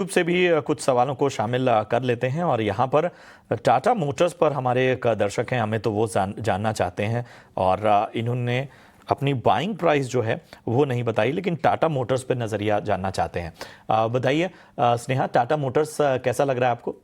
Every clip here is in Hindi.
यूट्यूब से भी कुछ सवालों को शामिल कर लेते हैं और यहाँ पर टाटा मोटर्स पर हमारे एक दर्शक हैं, हमें तो वो जानना चाहते हैं और इन्होंने अपनी बाइंग प्राइस जो है वो नहीं बताई, लेकिन टाटा मोटर्स पर नज़रिया जानना चाहते हैं। बताइए स्नेहा, टाटा मोटर्स कैसा लग रहा है आपको?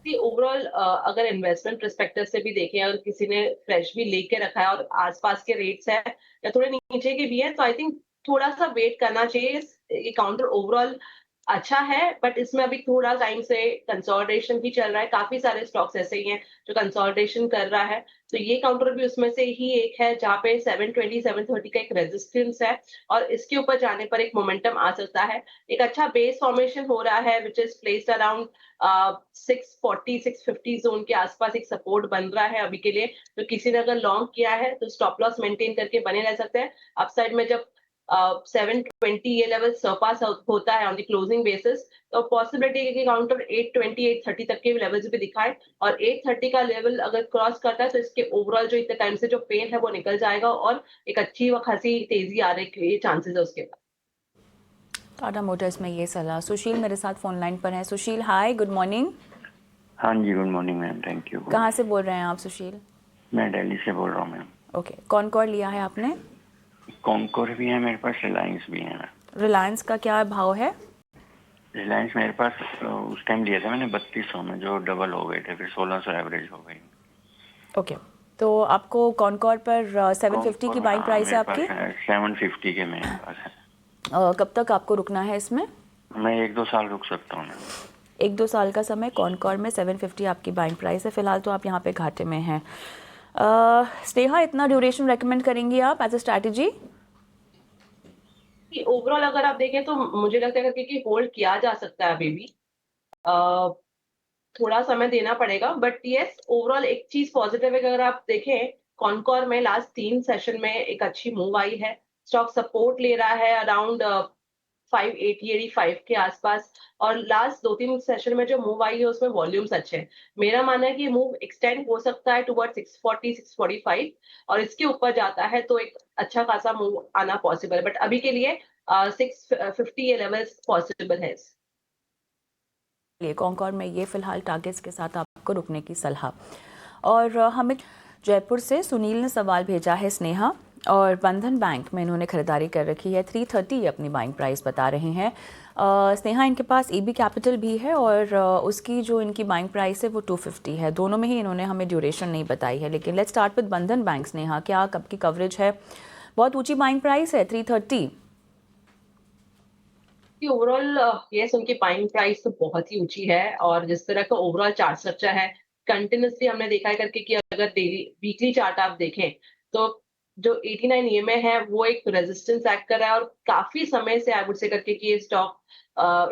ओवरऑल अगर इन्वेस्टमेंट परस्पेक्टिव से भी देखें, अगर किसी ने फ्रेश भी लेके रखा है और आसपास के रेट्स है या थोड़े नीचे के भी है, तो आई थिंक थोड़ा सा वेट करना चाहिए। ये काउंटर ओवरऑल अच्छा है, बट इसमें अभी थोड़ा टाइम से कंसोलिडेशन भी चल रहा है। काफी सारे स्टॉक्स ऐसे ही हैं जो कंसोलिडेशन कर रहा है, तो ये काउंटर भी उसमें से ही एक है जहाँ पे 720 730 का एक रेजिस्टेंस है और इसके ऊपर जाने पर एक मोमेंटम आ सकता है। एक अच्छा बेस फॉर्मेशन हो रहा है which is placed around 640 650 zone के आसपास एक सपोर्ट बन रहा है अभी के लिए। तो किसी ने अगर लॉन्ग किया है तो स्टॉप लॉस मेंटेन करके बने रह सकते हैं। अपसाइड में जब 720 ये लेवल सरपास होता है ऑन द क्लोजिंग बेसिस, तो पॉसिबिलिटी है कि काउंटर 820 830 तक के लेवल्स भी दिखाए और 830 का लेवल अगर क्रॉस करता है तो इसके ओवरऑल जो इतने टाइम से जो पेन है वो निकल जाएगा और एक अच्छी व खासी तेजी आने के चांसेस है उसके बाद। टाटा मोटर्स में ये सलाह। सुशील मेरे साथ फोन लाइन पर है। Sushil hi, good morning. हाँ जी, good morning ma'am, thank you. कहाँ से बोल रहे हैं आप सुशील? मैं दिल्ली से बोल रहा हूँ मैम। ओके, कौन कौन लिया है आपने? कॉनकोर भी है मेरे पास, रिलायंस भी है। रिलायंस का क्या भाव है? रिलायंस मेरे पास उस टाइम लिया था मैंने 3200 में, जो डबल हो गए थे, फिर 1600 एवरेज हो गई। ओके, तो आपको कॉनकॉर पर 750 की बाइंग प्राइस है आपकी? 750 के मेरे पास है। कब तक आपको रुकना है इसमें? मैं 1-2 साल रुक सकता हूँ। 1-2 साल का समय। कॉनकॉर में 750 आपकी बाइंग प्राइस है। फिलहाल तो आप यहाँ पे घाटे में हैं। स्नेहा, इतना ड्यूरेशन रेकमेंड करेंगी आप एज अ स्ट्रैटेजी? ओवरऑल अगर आप देखें तो मुझे लगता है कि होल्ड किया जा सकता है अभी भी। थोड़ा समय देना पड़ेगा, बट यस ओवरऑल एक चीज पॉजिटिव है कि अगर आप देखें कॉनकॉर में लास्ट 3 सेशन में एक अच्छी मूव आई है। स्टॉक सपोर्ट ले रहा है अराउंड 580-85 के आसपास और लास्ट 2-3 सेशन में जो मूव आई है उसमें वॉल्यूम्स अच्छे हैं। मेरा मानना है कि मूव एक्सटेंड हो सकता है टुवर्ड 640 645 और इसके ऊपर जाता है तो एक अच्छा खासा मूव आना पॉसिबल है, बट अभी के लिए 650 ये लेवल्स पॉसिबल है। कॉनकॉर में ये फिलहाल टारगेट्स के साथ आपको रुकने की सलाह। और हमें जयपुर से सुनील ने सवाल भेजा है स्नेहा, और बंधन बैंक में इन्होंने खरीदारी कर रखी है। 330 अपनी बाइंग प्राइस बता रहे हैं। स्नेहा, इनके पास EB कैपिटल भी है और उसकी जो इनकी बाइंग प्राइस है वो 250 है। दोनों में ही इन्होंने हमें ड्यूरेशन नहीं बताई है, लेकिन लेट्स स्टार्ट विद बंधन बैंक। स्नेहा, क्या कब की कवरेज है? बहुत ऊंची बाइंग प्राइस है 330। ओवरऑल यस, उनकी बाइंग प्राइस तो बहुत ही ऊंची है और जिस तरह का ओवरऑल चार्ट स्ट्रक्चर है कंटिन्यूसली हमने देखा है करके कि अगर डेली वीकली चार्ट आप देखें तो जो 89 EMA है वो एक रेजिस्टेंस एक्ट कर रहा है और काफी समय से आई वुड से करके कि ये स्टॉक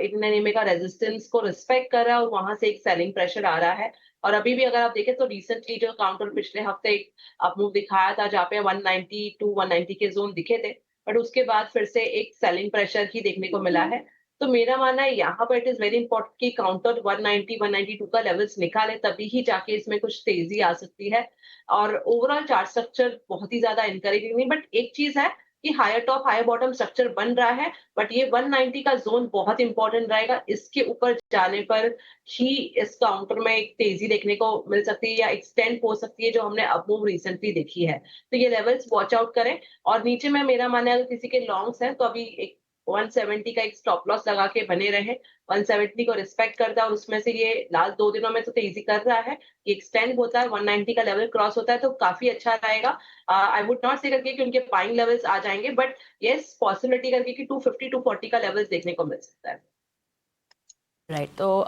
89 EMA का रेजिस्टेंस को रिस्पेक्ट कर रहा है और वहां से एक सेलिंग प्रेशर आ रहा है। और अभी भी अगर आप देखें तो रिसेंटली जो काउंटर पिछले हफ्ते एक अपमूव दिखाया था जहाँ पे 190 टू 190 के जोन दिखे थे, बट उसके बाद फिर से एक सेलिंग प्रेशर ही देखने को मिला है। तो मेरा मानना है यहाँ पर इट इज वेरी इंपॉर्टेंट कि काउंटर 190 192 का लेवल्स निकाले, तभी ही जाके इसमें कुछ तेजी आ सकती है। और ओवरऑल चार्ट स्ट्रक्चर बहुत ही ज्यादा इंकरेजिंग नहीं, बट एक चीज है कि higher top higher bottom structure बन रहा है, बट ये 190 का जोन बहुत इंपॉर्टेंट रहेगा। इसके ऊपर जाने पर ही इस काउंटर में एक तेजी देखने को मिल सकती है या एक्सटेंड हो सकती है जो हमने अब मूव रिसेंटली देखी है। तो ये लेवल्स वॉच आउट करें। और नीचे में मेरा मानना है अगर किसी के लॉन्ग्स हैं तो अभी एक 170 का एक स्टॉप लॉस लगा के बने रहे। 170 को रिस्पेक्ट करता है और उसमें से ये लास्ट 2 दिनों में तो तेजी कर रहा है कि एक्सटेंड होता है, 190 का लेवल क्रॉस होता है तो काफी अच्छा रहेगा। आई वुड नॉट से करके कि उनके बाइंग लेवल्स आ जाएंगे, बट यस पॉसिबिलिटी करके कि 250 240 का लेवल्स देखने को मिल सकता है। राइट, तो